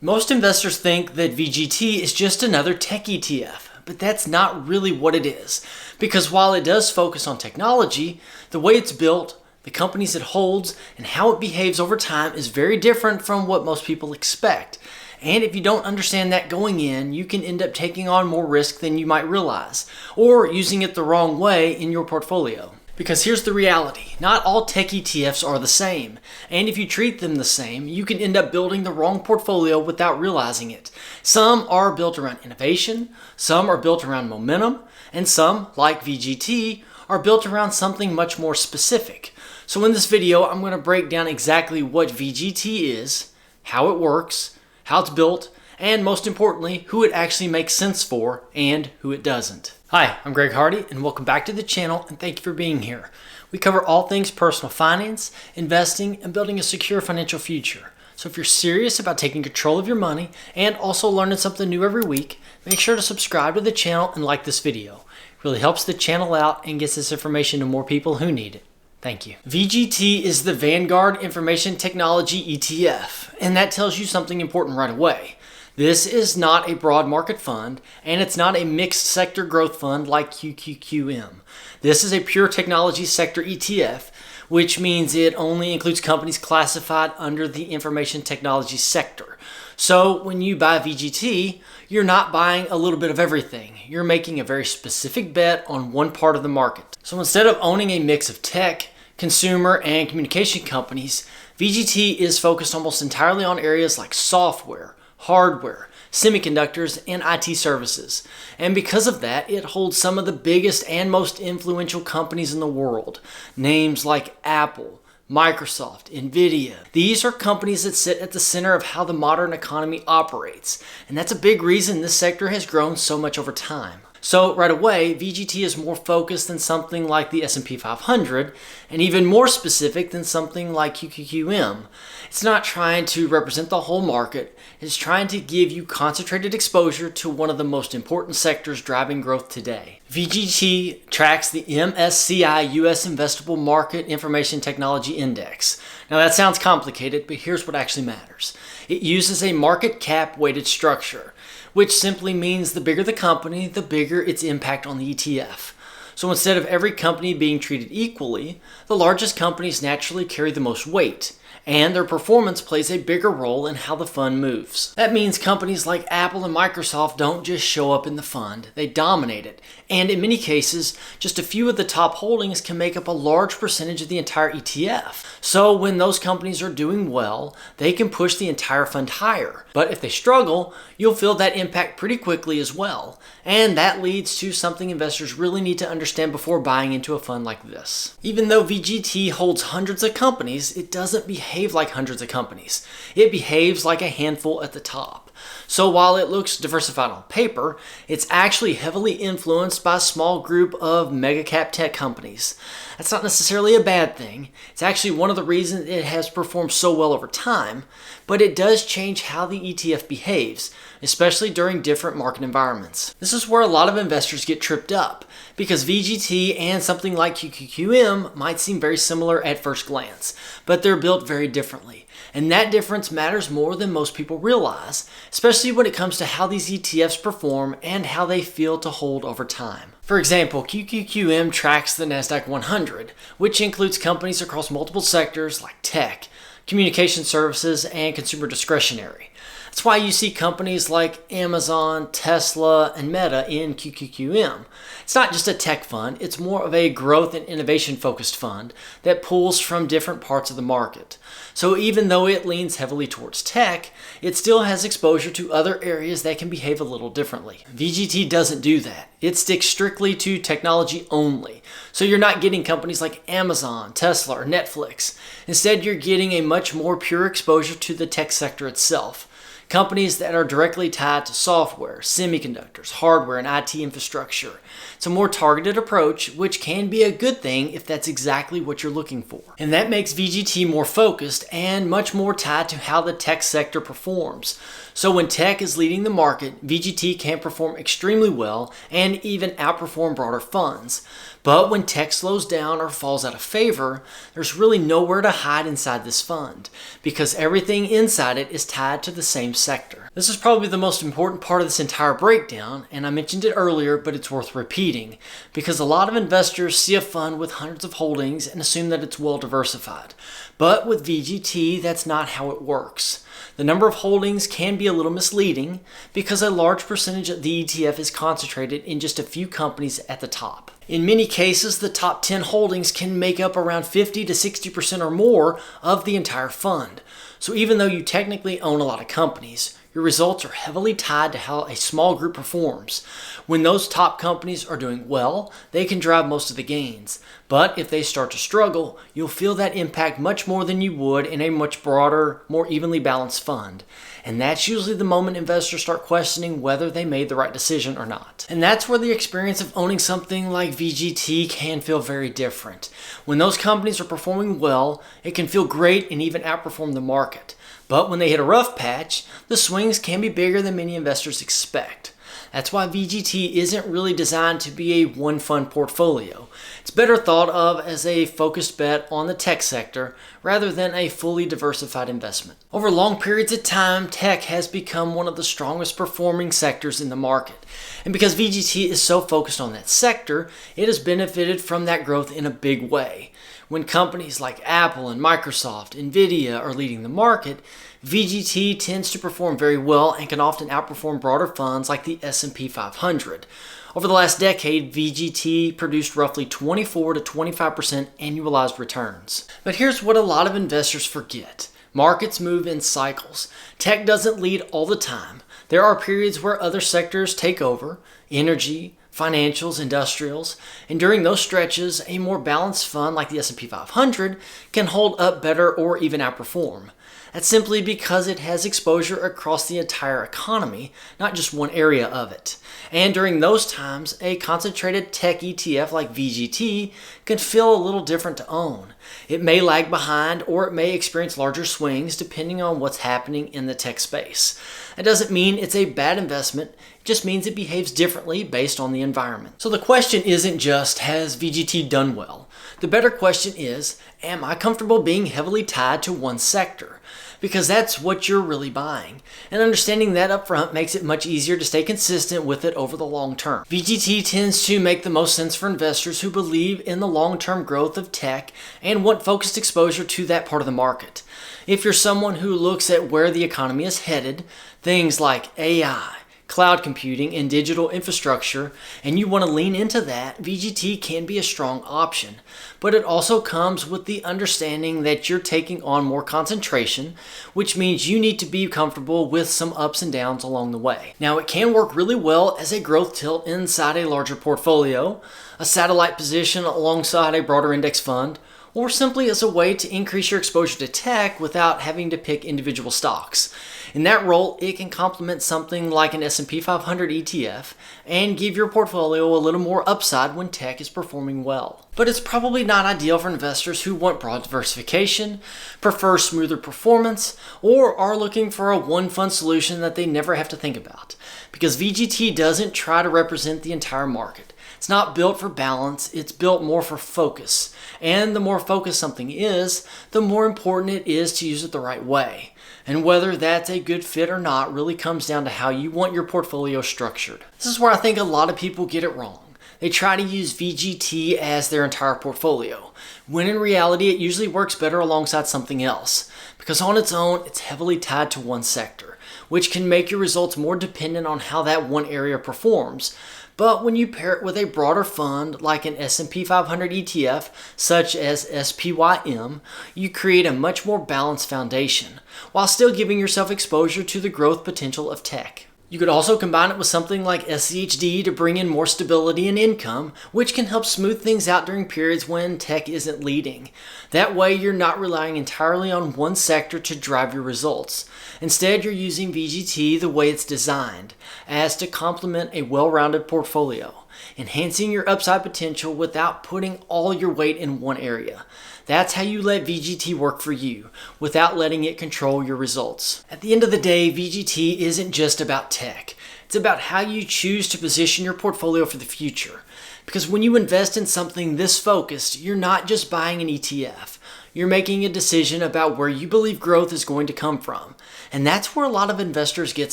Most investors think that VGT is just another tech ETF, but that's not really what it is. Because while it does focus on technology, the way it's built, the companies it holds, and how it behaves over time is very different from what most people expect. And if you don't understand that going in, you can end up taking on more risk than you might realize, or using it the wrong way in your portfolio. Because here's the reality, not all tech ETFs are the same, and if you treat them the same, you can end up building the wrong portfolio without realizing it. Some are built around innovation, some are built around momentum, and some, like VGT, are built around something much more specific. So in this video, I'm going to break down exactly what VGT is, how it works, how it's built, and most importantly, who it actually makes sense for and who it doesn't. Hi, I'm Greg Hardy, and welcome back to the channel, and thank you for being here. We cover all things personal finance, investing, and building a secure financial future. So if you're serious about taking control of your money and also learning something new every week, make sure to subscribe to the channel and like this video. It really helps the channel out and gets this information to more people who need it. Thank you. VGT is the Vanguard Information Technology ETF, and that tells you something important right away. This is not a broad market fund, and it's not a mixed sector growth fund like QQQM. This is a pure technology sector ETF, which means it only includes companies classified under the information technology sector. So when you buy VGT, you're not buying a little bit of everything. You're making a very specific bet on one part of the market. So instead of owning a mix of tech, consumer, and communication companies, VGT is focused almost entirely on areas like software, hardware, semiconductors, and IT services. And because of that, it holds some of the biggest and most influential companies in the world. Names like Apple, Microsoft, NVIDIA. These are companies that sit at the center of how the modern economy operates. And that's a big reason this sector has grown so much over time. So right away, VGT is more focused than something like the S&P 500 and even more specific than something like QQQM. It's not trying to represent the whole market. It's trying to give you concentrated exposure to one of the most important sectors driving growth today. VGT tracks the MSCI US Investable Market Information Technology Index. Now that sounds complicated, but here's what actually matters. It uses a market cap weighted structure, which simply means the bigger the company, the bigger its impact on the ETF. So instead of every company being treated equally, the largest companies naturally carry the most weight, and their performance plays a bigger role in how the fund moves. That means companies like Apple and Microsoft don't just show up in the fund, they dominate it. And in many cases, just a few of the top holdings can make up a large percentage of the entire ETF. So when those companies are doing well, they can push the entire fund higher. But if they struggle, you'll feel that impact pretty quickly as well. And that leads to something investors really need to understand before buying into a fund like this. Even though VGT holds hundreds of companies, it doesn't behave like hundreds of companies. It behaves like a handful at the top. So while it looks diversified on paper, it's actually heavily influenced by a small group of mega cap tech companies. That's not necessarily a bad thing. It's actually one of the reasons it has performed so well over time, but it does change how the ETF behaves, especially during different market environments. This is where a lot of investors get tripped up, because VGT and something like QQQM might seem very similar at first glance, but they're built very differently. And that difference matters more than most people realize, especially when it comes to how these ETFs perform and how they feel to hold over time. For example, QQQM tracks the NASDAQ 100, which includes companies across multiple sectors like tech, communication services, and consumer discretionary. That's why you see companies like Amazon, Tesla, and Meta in QQQM. It's not just a tech fund, it's more of a growth and innovation focused fund that pulls from different parts of the market. So even though it leans heavily towards tech, it still has exposure to other areas that can behave a little differently. VGT doesn't do that. It sticks strictly to technology only. So you're not getting companies like Amazon, Tesla, or Netflix. Instead, you're getting a much more pure exposure to the tech sector itself. Companies that are directly tied to software, semiconductors, hardware, and IT infrastructure. It's a more targeted approach, which can be a good thing if that's exactly what you're looking for. And that makes VGT more focused and much more tied to how the tech sector performs. So when tech is leading the market, VGT can perform extremely well and even outperform broader funds. But when tech slows down or falls out of favor, there's really nowhere to hide inside this fund because everything inside it is tied to the same sector. This is probably the most important part of this entire breakdown, and I mentioned it earlier, but it's worth repeating because a lot of investors see a fund with hundreds of holdings and assume that it's well diversified. But with VGT, that's not how it works. The number of holdings can be a little misleading because a large percentage of the ETF is concentrated in just a few companies at the top. In many cases, the top 10 holdings can make up around 50 to 60% or more of the entire fund. So even though you technically own a lot of companies, your results are heavily tied to how a small group performs. When those top companies are doing well, they can drive most of the gains. But if they start to struggle, you'll feel that impact much more than you would in a much broader, more evenly balanced fund. And that's usually the moment investors start questioning whether they made the right decision or not. And that's where the experience of owning something like VGT can feel very different. When those companies are performing well, it can feel great and even outperform the market. But when they hit a rough patch, the swings can be bigger than many investors expect. That's why VGT isn't really designed to be a one-fund portfolio. It's better thought of as a focused bet on the tech sector rather than a fully diversified investment. Over long periods of time, tech has become one of the strongest performing sectors in the market. And because VGT is so focused on that sector, it has benefited from that growth in a big way. When companies like Apple and Microsoft, Nvidia are leading the market, VGT tends to perform very well and can often outperform broader funds like the S&P 500. Over the last decade, VGT produced roughly 24 to 25% annualized returns. But here's what a lot of investors forget. Markets move in cycles. Tech doesn't lead all the time. There are periods where other sectors take over, energy, financials, industrials, and during those stretches, a more balanced fund like the S&P 500 can hold up better or even outperform. That's simply because it has exposure across the entire economy, not just one area of it. And during those times, a concentrated tech ETF like VGT can feel a little different to own. It may lag behind or it may experience larger swings depending on what's happening in the tech space. That doesn't mean it's a bad investment, it just means it behaves differently based on the environment. So the question isn't just, has VGT done well? The better question is, am I comfortable being heavily tied to one sector? Because that's what you're really buying. And understanding that up front makes it much easier to stay consistent with it over the long term. VGT tends to make the most sense for investors who believe in the long-term growth of tech and want focused exposure to that part of the market. If you're someone who looks at where the economy is headed, things like AI, cloud computing, and digital infrastructure, and you want to lean into that, VGT can be a strong option. But it also comes with the understanding that you're taking on more concentration, which means you need to be comfortable with some ups and downs along the way. Now, it can work really well as a growth tilt inside a larger portfolio, a satellite position alongside a broader index fund, or simply as a way to increase your exposure to tech without having to pick individual stocks. In that role, it can complement something like an S&P 500 ETF and give your portfolio a little more upside when tech is performing well. But it's probably not ideal for investors who want broad diversification, prefer smoother performance, or are looking for a one-fund solution that they never have to think about. Because VGT doesn't try to represent the entire market. It's not built for balance, it's built more for focus. And the more focused something is, the more important it is to use it the right way. And whether that's a good fit or not really comes down to how you want your portfolio structured. This is where I think a lot of people get it wrong. They try to use VGT as their entire portfolio, when in reality it usually works better alongside something else. Because on its own, it's heavily tied to one sector, which can make your results more dependent on how that one area performs. But when you pair it with a broader fund like an S&P 500 ETF, such as SPYM, you create a much more balanced foundation, while still giving yourself exposure to the growth potential of tech. You could also combine it with something like SCHG to bring in more stability and income, which can help smooth things out during periods when tech isn't leading. That way, you're not relying entirely on one sector to drive your results. Instead, you're using VGT the way it's designed, as to complement a well-rounded portfolio, enhancing your upside potential without putting all your weight in one area. That's how you let VGT work for you, without letting it control your results. At the end of the day, VGT isn't just about tech. It's about how you choose to position your portfolio for the future. Because when you invest in something this focused, you're not just buying an ETF. You're making a decision about where you believe growth is going to come from. And that's where a lot of investors get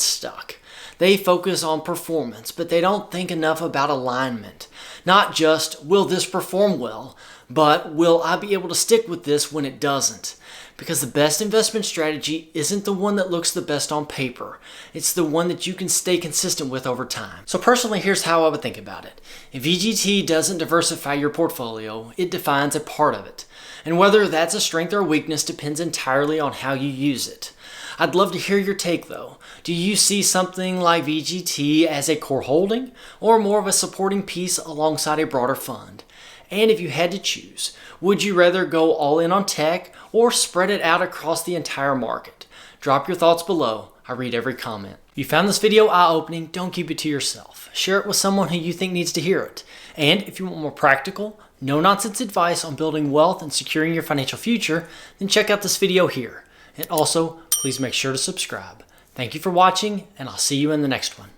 stuck. They focus on performance, but they don't think enough about alignment. Not just, will this perform well, but will I be able to stick with this when it doesn't? Because the best investment strategy isn't the one that looks the best on paper. It's the one that you can stay consistent with over time. So personally, here's how I would think about it. If VGT doesn't diversify your portfolio, it defines a part of it. And whether that's a strength or a weakness depends entirely on how you use it. I'd love to hear your take though. Do you see something like VGT as a core holding or more of a supporting piece alongside a broader fund? And if you had to choose, would you rather go all in on tech or spread it out across the entire market? Drop your thoughts below. I read every comment. If you found this video eye-opening, don't keep it to yourself. Share it with someone who you think needs to hear it. And if you want more practical, no-nonsense advice on building wealth and securing your financial future, then check out this video here. And also, please make sure to subscribe. Thank you for watching, and I'll see you in the next one.